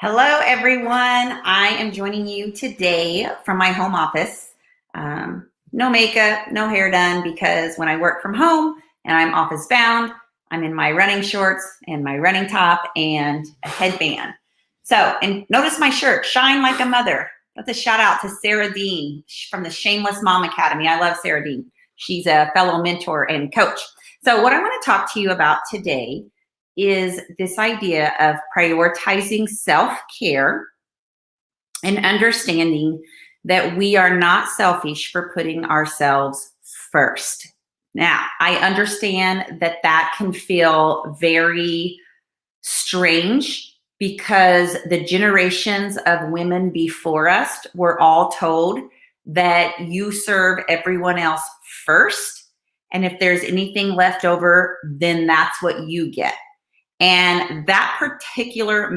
Hello, everyone. I am joining you today from my home office. No makeup, no hair done, because when I work from home and I'm office bound, I'm in my running shorts and my running top and a headband. So, and notice my shirt, Shine Like a Mother. That's a shout out to Sarah Dean from the Shameless Mom Academy. I love Sarah Dean. She's a fellow mentor and coach. So, what I want to talk to you about today is this idea of prioritizing self-care and understanding that we are not selfish for putting ourselves first. Now, I understand that that can feel very strange because the generations of women before us were all told that you serve everyone else first. And if there's anything left over, then that's what you get. And that particular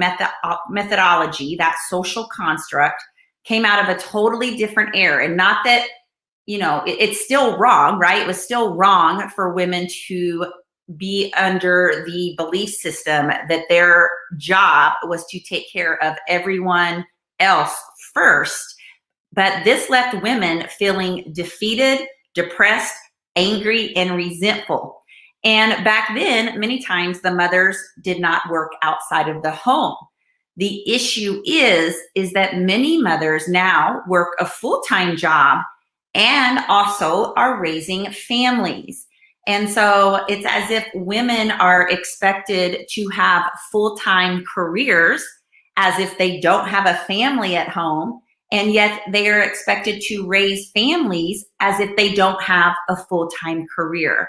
methodology, that social construct, came out of a totally different era. And not that, it's still wrong, right? It was still wrong for women to be under the belief system that their job was to take care of everyone else first. But this left women feeling defeated, depressed, angry, and resentful. And back then, many times the mothers did not work outside of the home. The issue is that many mothers now work a full-time job and also are raising families. And so it's as if women are expected to have full-time careers as if they don't have a family at home, and yet they are expected to raise families as if they don't have a full-time career.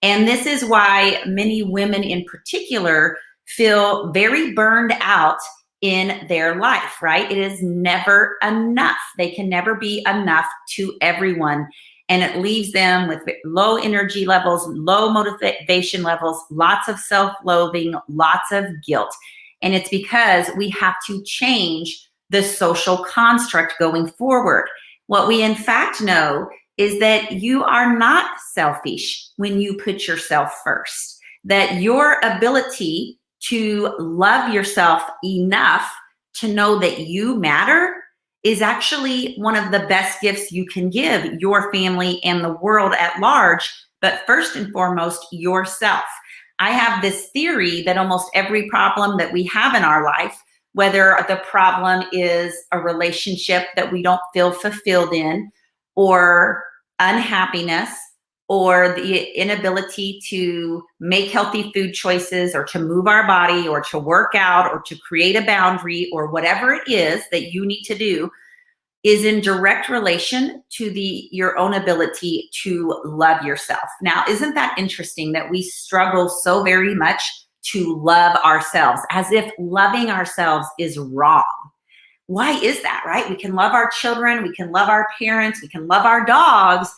And this is why many women in particular feel very burned out in their life, right? It is never enough. They can never be enough to everyone. And it leaves them with low energy levels, low motivation levels, lots of self-loathing, lots of guilt. And it's because we have to change the social construct going forward. What we in fact know is that you are not selfish when you put yourself first, that your ability to love yourself enough to know that you matter is actually one of the best gifts you can give your family and the world at large, but first and foremost, yourself. I have this theory that almost every problem that we have in our life, whether the problem is a relationship that we don't feel fulfilled in, or unhappiness, or the inability to make healthy food choices, or to move our body, or to work out, or to create a boundary, or whatever it is that you need to do, is in direct relation to your own ability to love yourself. Now, isn't that interesting that we struggle so very much to love ourselves, as if loving ourselves is wrong? Why is that, right? We can love our children, we can love our parents, we can love our dogs,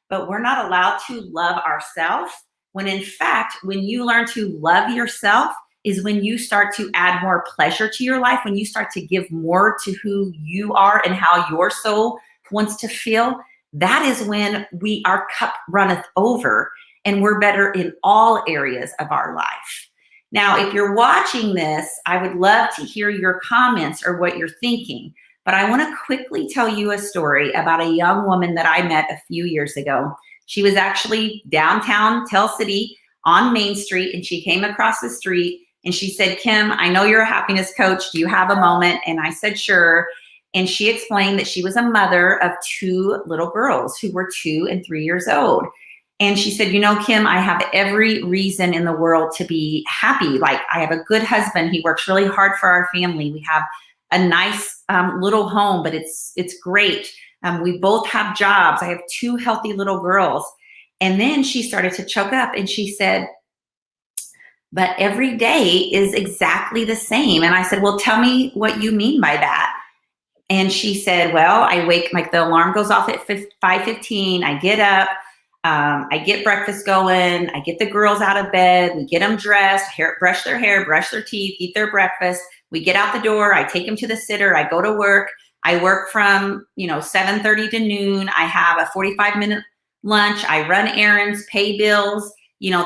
but we're not allowed to love ourselves. When in fact, when you learn to love yourself is when you start to add more pleasure to your life, when you start to give more to who you are and how your soul wants to feel. That is when our cup runneth over and we're better in all areas of our life. Now, if you're watching this, I would love to hear your comments or what you're thinking, but I want to quickly tell you a story about a young woman that I met a few years ago. She was actually downtown Tell City on Main Street, and she came across the street and she said, "Kim, I know you're a happiness coach. Do you have a moment?" And I said, "Sure." And she explained that she was a mother of two little girls who were 2 and 3 years old. And she said, "Kim, I have every reason in the world to be happy. Like, I have a good husband. He works really hard for our family. We have a nice little home, but it's great. We both have jobs. I have 2 healthy little girls." And then she started to choke up and she said, "But every day is exactly the same." And I said, "Well, tell me what you mean by that." And she said, "Well, I wake, like the alarm goes off at 5:15. I get up. I get breakfast going. I get the girls out of bed. We get them dressed, brush their hair, brush their teeth, eat their breakfast. We get out the door. I take them to the sitter. I go to work. I work from 7:30 to noon. I have a 45-minute lunch. I run errands, pay bills,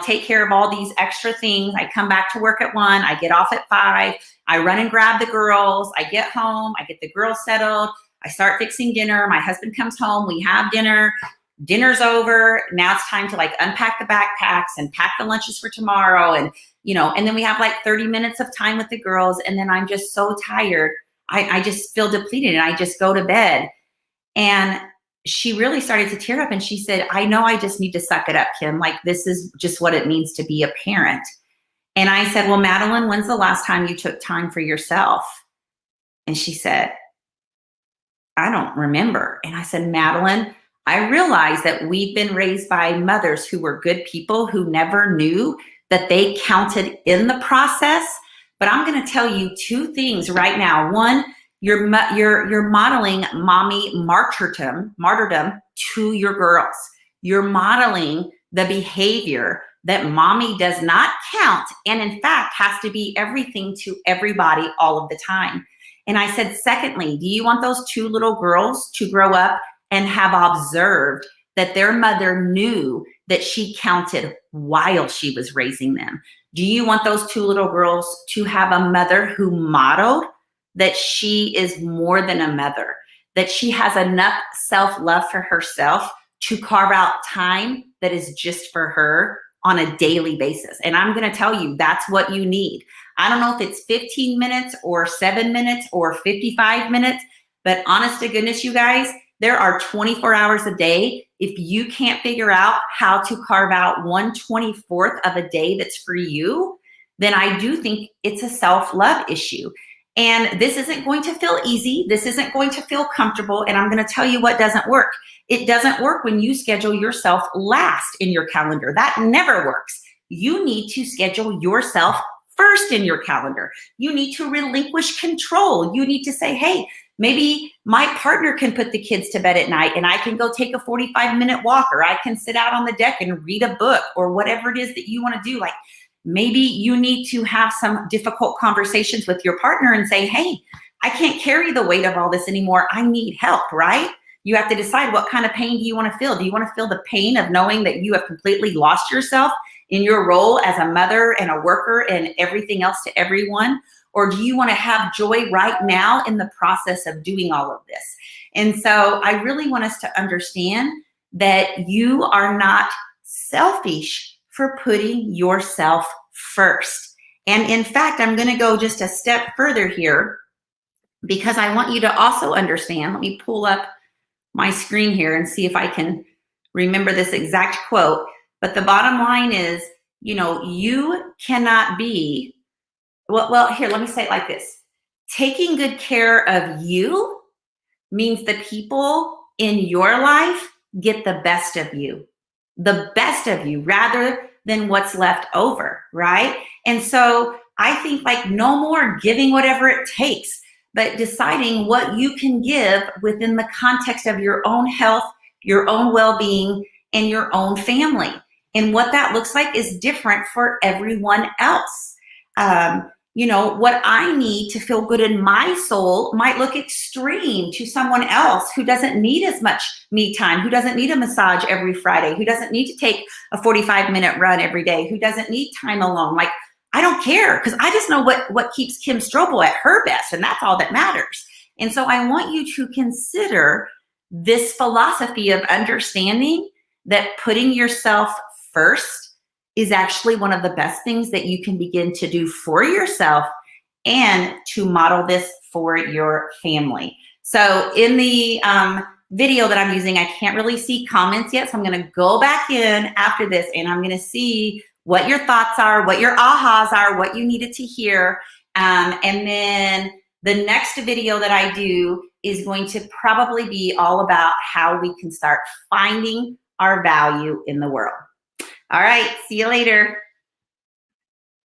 take care of all these extra things. I come back to work at 1, I get off at 5, I run and grab the girls, I get home, I get the girls settled, I start fixing dinner, my husband comes home, we have dinner, dinner's over, now it's time to like unpack the backpacks and pack the lunches for tomorrow. And, and then we have like 30 minutes of time with the girls. And then I'm just so tired. I just feel depleted and I just go to bed. And she really started to tear up and she said, I know I just need to suck it up, Kim. Like, this is just what it means to be a parent. And I said, well, Madeline, when's the last time you took time for yourself? And she said, I don't remember. And I said, Madeline, I realize that we've been raised by mothers who were good people who never knew that they counted in the process. But I'm going to tell you 2 things right now. One, you're modeling mommy martyrdom to your girls. You're modeling the behavior that mommy does not count and in fact has to be everything to everybody all of the time. And I said, secondly, do you want those 2 little girls to grow up and have observed that their mother knew that she counted while she was raising them? Do you want those 2 little girls to have a mother who modeled that she is more than a mother, that she has enough self-love for herself to carve out time that is just for her on a daily basis? And I'm going to tell you, that's what you need. I don't know if it's 15 minutes or 7 minutes or 55 minutes, but honest to goodness, you guys, there are 24 hours a day. If you can't figure out how to carve out 1/24th of a day that's for you, then I do think it's a self-love issue. And this isn't going to feel easy. This isn't going to feel comfortable. And I'm going to tell you what doesn't work. It doesn't work when you schedule yourself last in your calendar. That never works. You need to schedule yourself first in your calendar. You need to relinquish control. You need to say, hey, maybe my partner can put the kids to bed at night and I can go take a 45-minute walk, or I can sit out on the deck and read a book, or whatever it is that you want to do. Like, maybe you need to have some difficult conversations with your partner and say, hey, I can't carry the weight of all this anymore. I need help, right? You have to decide, what kind of pain do you want to feel? Do you want to feel the pain of knowing that you have completely lost yourself in your role as a mother and a worker and everything else to everyone? Or do you want to have joy right now in the process of doing all of this? And so I really want us to understand that you are not selfish for putting yourself first. And in fact, I'm going to go just a step further here, because I want you to also understand. Let me pull up my screen here and see if I can remember this exact quote. But the bottom line is, you cannot be, well, here, let me say it like this. Taking good care of you means the people in your life get the best of you, rather than what's left over, right? And so I think, like, no more giving whatever it takes, but deciding what you can give within the context of your own health, your own well-being, and your own family. And what that looks like is different for everyone else. What I need to feel good in my soul might look extreme to someone else who doesn't need as much me time, who doesn't need a massage every Friday, who doesn't need to take a 45-minute run every day, who doesn't need time alone. Like, I don't care, because I just know what keeps Kim Strobel at her best, and that's all that matters. And so I want you to consider this philosophy of understanding that putting yourself first is actually one of the best things that you can begin to do for yourself, and to model this for your family. So in the video that I'm using, I can't really see comments yet. So I'm going to go back in after this, and I'm going to see what your thoughts are, what your ahas are, what you needed to hear. And then the next video that I do is going to probably be all about how we can start finding our value in the world. All right, see you later.